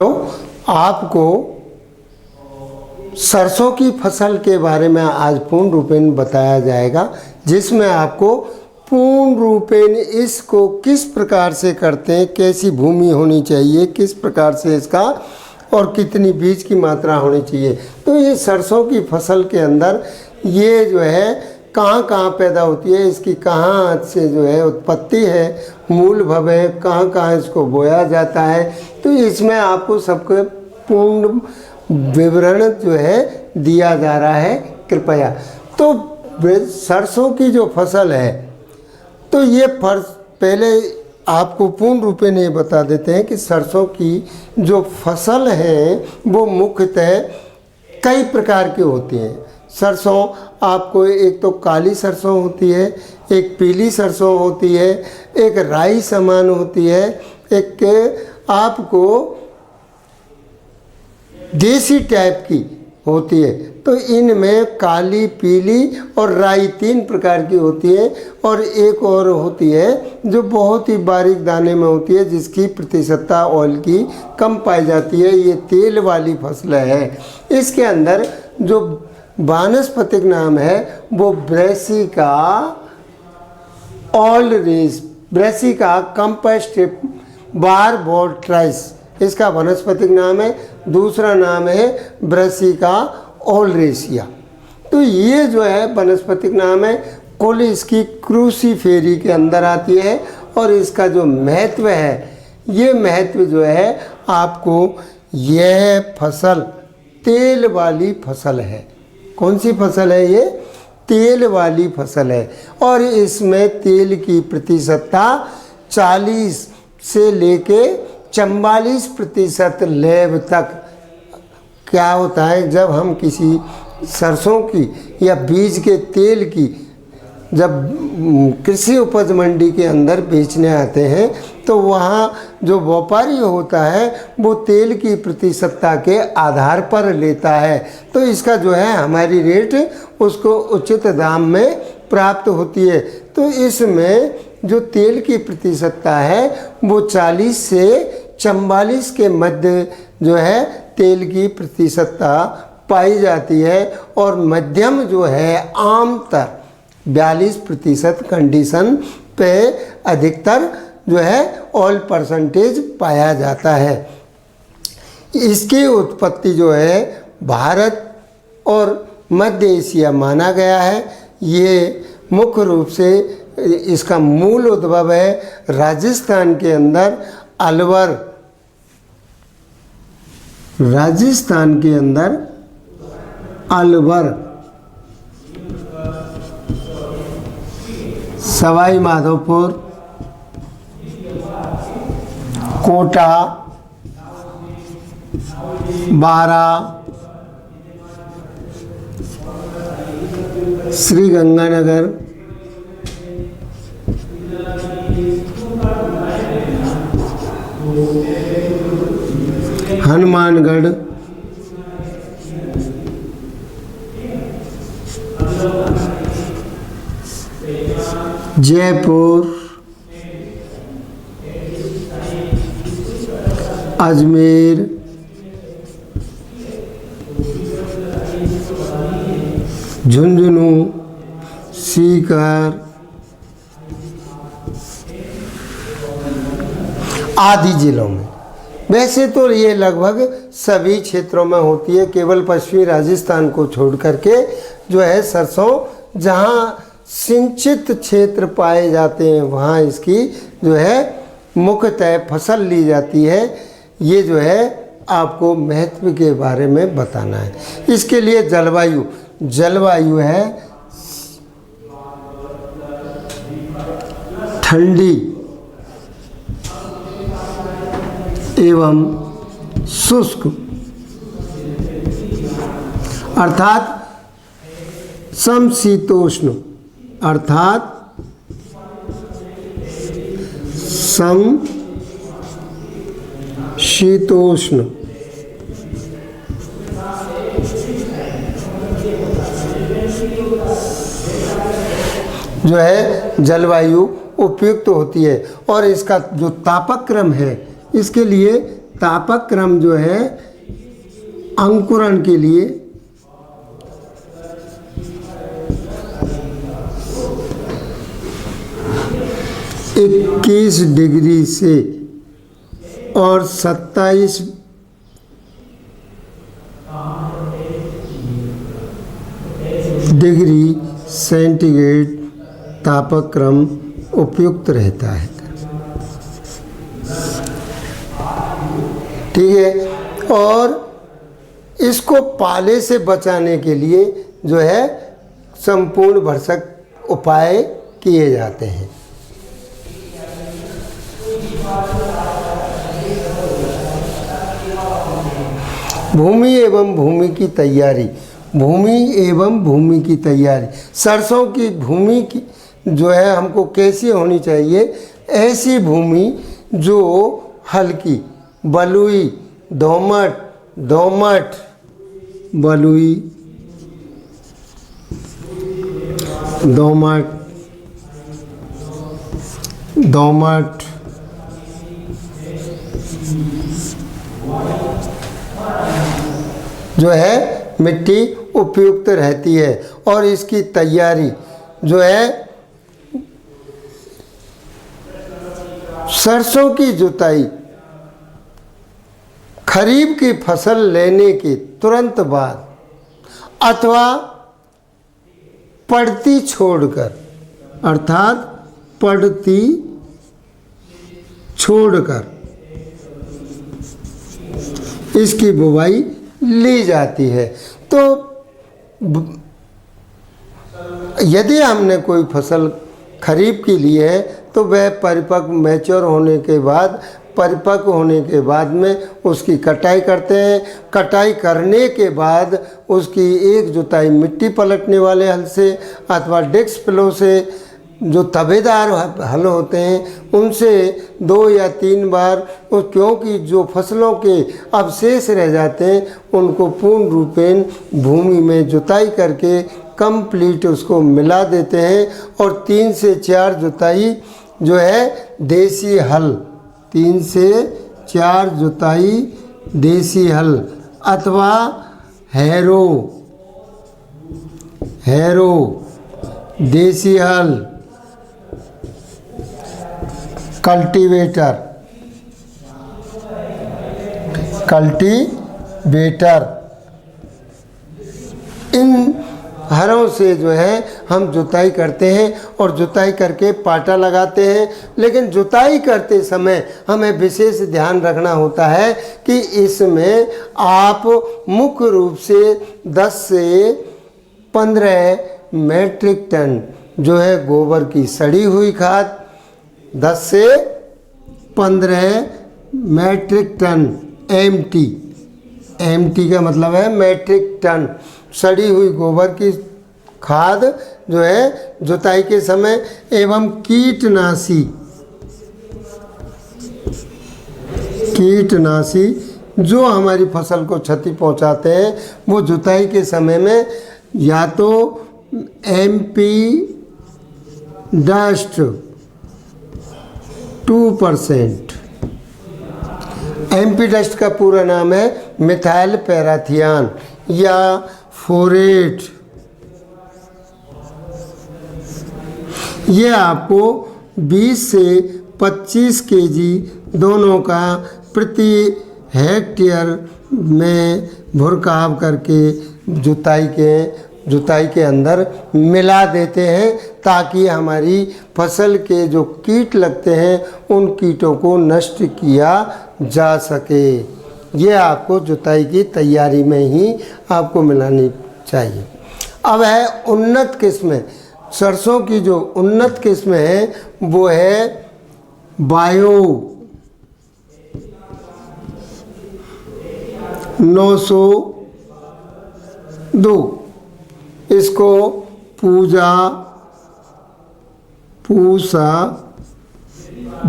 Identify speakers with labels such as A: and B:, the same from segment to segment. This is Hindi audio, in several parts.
A: तो आपको सरसों की फसल के बारे में आज पूर्ण रूपेण बताया जाएगा, जिसमें आपको पूर्ण रूपेण इसको किस प्रकार से करते हैं, कैसी भूमि होनी चाहिए, किस प्रकार से इसका और कितनी बीज की मात्रा होनी चाहिए। तो ये सरसों की फसल के अंदर ये जो है कहाँ कहाँ पैदा होती है, इसकी कहाँ से जो है उत्पत्ति है, मूल भव है, कहाँ कहाँ इसको बोया जाता है। तो इसमें आपको सबको पूर्ण विवरण जो है दिया जा रहा है कृपया। तो सरसों की जो फसल है, तो ये पहले आपको पूर्ण रूपेण ये बता देते हैं कि सरसों की जो फसल है वो मुख्यतः कई प्रकार की होती हैं। सरसों आपको एक तो काली सरसों होती है, एक पीली सरसों होती है, एक राई समान होती है, एक आपको देसी टाइप की होती है। तो इनमें काली, पीली और राई 3 प्रकार की होती है। और एक और होती है जो बहुत ही बारीक दाने में होती है, जिसकी प्रतिशतता ऑयल की कम पाई जाती है। ये तेल वाली फसल है। इसके अंदर जो वानस्पतिक नाम है वो ब्रेसिका ऑलरेस, ब्रेसिका कंपास्टिव बारबोट्राइस इसका वानस्पतिक नाम है। दूसरा नाम है ब्रेसिका ओलरेसिया। तो ये जो है वानस्पतिक नाम है, कुल इसकी क्रूसीफेरी के अंदर आती है। और इसका जो महत्व है, ये महत्व जो है आपको, यह फसल तेल वाली फसल है। कौन सी फसल है ये? तेल वाली फसल है। और इसमें तेल की प्रतिशतता 40 से लेके 44% लेव तक। क्या होता है, जब हम किसी सरसों की या बीज के तेल की जब कृषि उपज मंडी के अंदर बेचने आते हैं, तो वहाँ जो व्यापारी होता है वो तेल की प्रतिशतता के आधार पर लेता है। तो इसका जो है हमारी रेट उसको उचित दाम में प्राप्त होती है। तो इसमें जो तेल की प्रतिशतता है वो 40 से 44 के मध्य जो है तेल की प्रतिशतता पाई जाती है। और मध्यम जो है आमतौर 42% कंडीशन पे अधिकतर जो है ऑयल परसेंटेज पाया जाता है। इसकी उत्पत्ति जो है भारत और मध्य एशिया माना गया है। ये मुख्य रूप से इसका मूल उद्भव है राजस्थान के अंदर अलवर, राजस्थान के अंदर अलवर, सवाई माधोपुर, कोटा, बारा, श्री गंगानगर, हनुमानगढ़, जयपुर, अजमेर, झुंझुनू, सीकर आदि जिलों में। वैसे तो ये लगभग सभी क्षेत्रों में होती है, केवल पश्चिमी राजस्थान को छोड़ करके जो है सरसों जहाँ सिंचित क्षेत्र पाए जाते हैं वहाँ इसकी जो है मुख्यतः फसल ली जाती है। ये जो है आपको महत्व के बारे में बताना है। इसके लिए जलवायु है ठंडी एवं शुष्क, अर्थात समशीतोष्ण, अर्थात समशीतोष्ण। जो है जलवायु उपयुक्त होती है। और इसका जो तापक्रम है, इसके लिए तापक्रम जो है अंकुरण के लिए 21 डिग्री से और 27 डिग्री सेंटीग्रेड तापक्रम उपयुक्त रहता है। ठीक है। और इसको पाले से बचाने के लिए जो है संपूर्ण भरसक उपाय किए जाते हैं। भूमि एवं भूमि की तैयारी। भूमि एवं भूमि की तैयारी, सरसों की भूमि की जो है हमको कैसी होनी चाहिए? ऐसी भूमि जो हल्की, बलुई, दोमट, बलुई, दोमट, जो है मिट्टी उपयुक्त रहती है। और इसकी तैयारी जो है सरसों की जुताई खरीफ की फसल लेने के तुरंत बाद अथवा पड़ती छोड़कर, अर्थात पड़ती छोड़कर इसकी बुवाई ली जाती है। तो यदि हमने कोई फसल खरीफ की ली है तो वह परिपक्व मैच्योर होने के बाद, परिपक्व होने के बाद में उसकी कटाई करते हैं। कटाई करने के बाद उसकी एक जुताई मिट्टी पलटने वाले हल से अथवा डिस्क प्लो से, जो तबेदार हल होते हैं उनसे 2 या 3 बार, क्योंकि जो फसलों के अवशेष रह जाते हैं उनको पूर्ण रूपेण भूमि में जुताई करके कंप्लीट उसको मिला देते हैं। और 3 से 4 जुताई जो है देसी हल, 3 से 4 जुताई देसी हल अथवा हैरो देसी हल, कल्टीवेटर इन हरों से जो है हम जुताई करते हैं और जुताई करके पाटा लगाते हैं। लेकिन जुताई करते समय हमें विशेष ध्यान रखना होता है कि इसमें आप मुख्य रूप से 10 से 15 मेट्रिक टन जो है गोबर की सड़ी हुई खाद, 10 से 15 मेट्रिक टन एमटी का मतलब है मेट्रिक टन सड़ी हुई गोबर की खाद जो है जुताई के समय, एवं कीटनाशी जो हमारी फसल को क्षति पहुंचाते हैं वो जुताई के समय में या तो MP डस्ट 2%, MP डस्ट का पूरा नाम है मिथाइल पैराथियान या फोरेट, ये आपको 20 से 25 केजी दोनों का प्रति हेक्टेयर में भुरकाव करके जुताई के अंदर मिला देते हैं, ताकि हमारी फसल के जो कीट लगते हैं उन कीटों को नष्ट किया जा सके। ये आपको जुताई की तैयारी में ही आपको मिलानी चाहिए। अब है उन्नत किस्में। सरसों की जो उन्नत किस्में हैं वो है बायो 902, इसको पूसा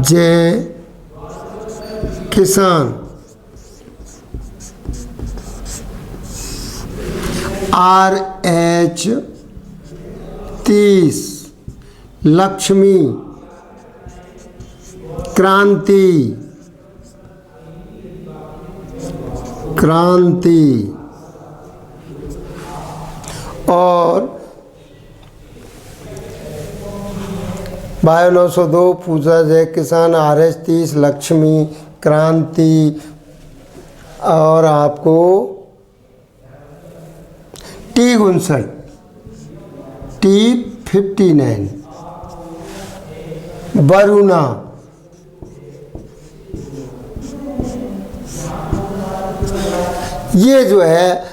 A: जय किसान, RH 30, लक्ष्मी, क्रांति, क्रांति और बायो 902 पूजा जय किसान, RS 30 लक्ष्मी क्रांति और आपको T59 T59 वरुणा, ये जो है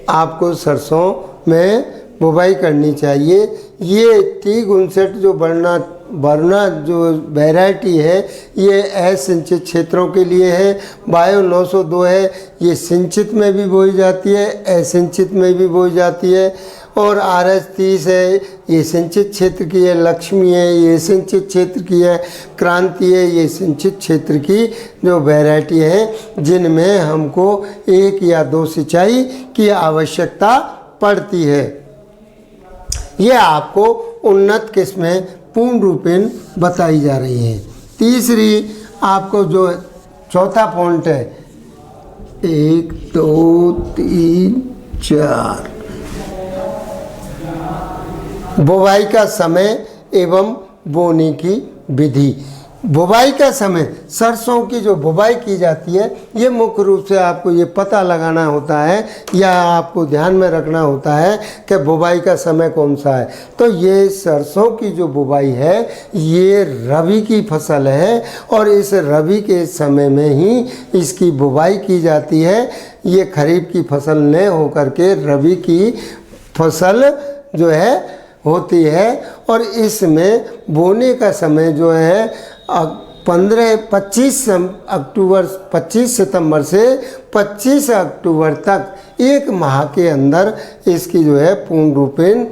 A: आपको सरसों में बुवाई करनी चाहिए। ये T59 जो वरुणा जो वैरायटी है ये असिंचित क्षेत्रों के लिए है। बायो 902 है, ये सिंचित में भी बोई जाती है, असिंचित में भी बोई जाती है। और RS 30 है, ये सिंचित क्षेत्र की है। लक्ष्मी है, ये सिंचित क्षेत्र की है। क्रांति है, ये सिंचित क्षेत्र की जो वैरायटी है जिनमें हमको 1 या 2 सिंचाई की आवश्यकता पड़ती है। ये आपको उन्नत किस्में पूर्ण रूपेण बताई जा रही हैं। तीसरी आपको जो चौथा पॉइंट है 1 2 3 4 बुवाई का समय एवं बोने की विधि। बुवाई का समय, सरसों की जो बुवाई की जाती है ये मुख्य रूप से आपको ये पता लगाना होता है या आपको ध्यान में रखना होता है कि बुवाई का समय कौन सा है। तो ये सरसों की जो बुवाई है ये रबी की फसल है और इस रबी के समय में ही इसकी बुवाई की जाती है। ये खरीफ की फसल न होकर के रबी की फसल जो है होती है। और इसमें बोने का समय जो है 25 सितंबर से 25 अक्टूबर तक 1 माह के अंदर इसकी जो है पूर्ण रूपेण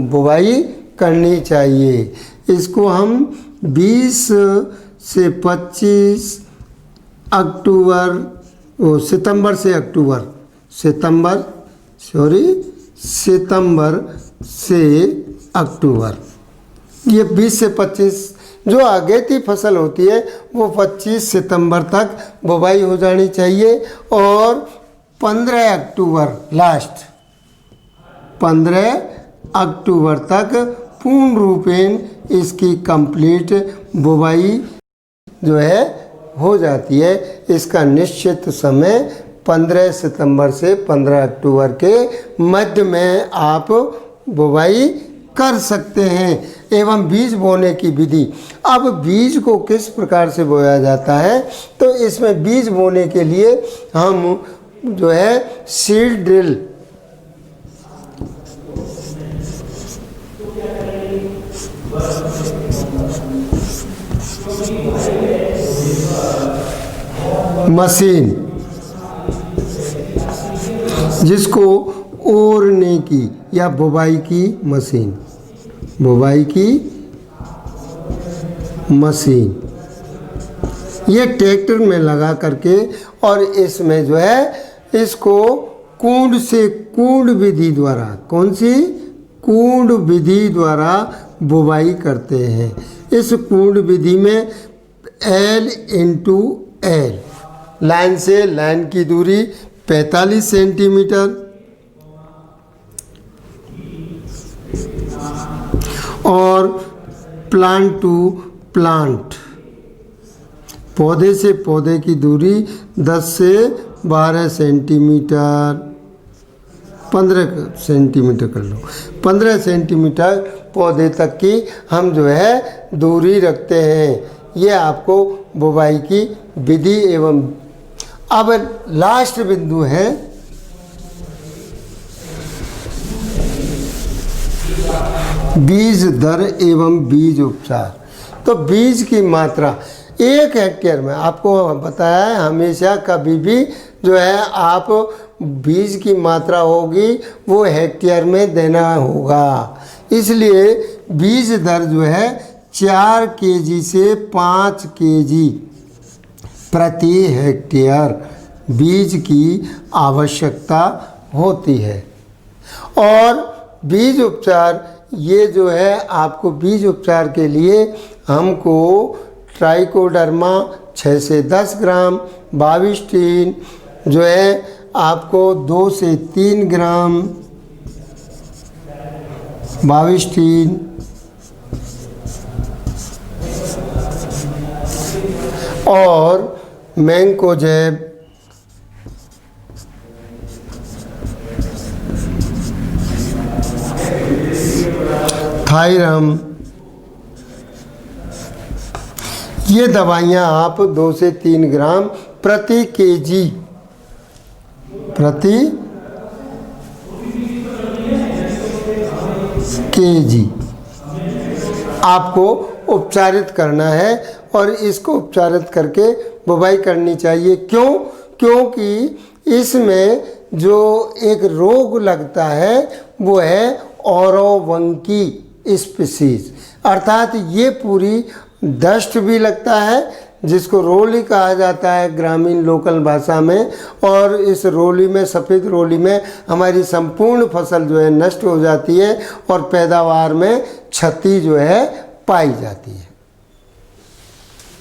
A: बुवाई करनी चाहिए। इसको हम 20 से 25 अक्टूबर सितंबर से अक्टूबर ये 20 से 25 जो अगेती फसल होती है वो 25 सितंबर तक बुवाई हो जानी चाहिए। और 15 अक्टूबर तक पूर्ण रूपेण इसकी कंप्लीट बुवाई जो है हो जाती है। इसका निश्चित समय 15 सितंबर से 15 अक्टूबर के मध्य में आप बुवाई कर सकते हैं। एवं बीज बोने की विधि। अब बीज को किस प्रकार से बोया जाता है, तो इसमें बीज बोने के लिए हम जो है सीड ड्रिल मशीन, जिसको ओरने की या बुवाई की मशीन, ये ट्रैक्टर में लगा करके और इसमें जो है इसको कूंड से कूंड विधि द्वारा, कौन सी कूंड विधि द्वारा बुवाई करते हैं। इस कूंड विधि में L × L, लाइन से लाइन की दूरी 45 सेंटीमीटर और प्लांट टू प्लांट, पौधे से पौधे की दूरी 10 से 12 सेंटीमीटर, 15 सेंटीमीटर कर लो, 15 सेंटीमीटर पौधे तक की हम जो है दूरी रखते हैं। ये आपको बुवाई की विधि एवं अब लास्ट बिंदु है बीज दर एवं बीज उपचार। तो बीज की मात्रा 1 हेक्टेयर में आपको बताया है, हमेशा कभी भी जो है आप बीज की मात्रा होगी वो हेक्टेयर में देना होगा। इसलिए बीज दर जो है 4 केजी से 5 केजी प्रति हेक्टेयर बीज की आवश्यकता होती है। और बीज उपचार, ये जो है आपको बीज उपचार के लिए हमको ट्राइकोडर्मा 6 से 10 ग्राम, बाविस्टीन जो है आपको 2 से 3 ग्राम बाविस्टीन और मैंकोजेब थायरम, ये दवाइयाँ आप 2 से 3 ग्राम प्रति केजी आपको उपचारित करना है और इसको उपचारित करके बुवाई करनी चाहिए। क्योंकि इसमें जो एक रोग लगता है वो है औरोवंकी स्पीसीज, अर्थात ये पूरी दस्त भी लगता है जिसको रोली कहा जाता है ग्रामीण लोकल भाषा में, और इस रोली में, सफ़ेद रोली में हमारी संपूर्ण फसल जो है नष्ट हो जाती है और पैदावार में क्षति जो है पाई जाती है।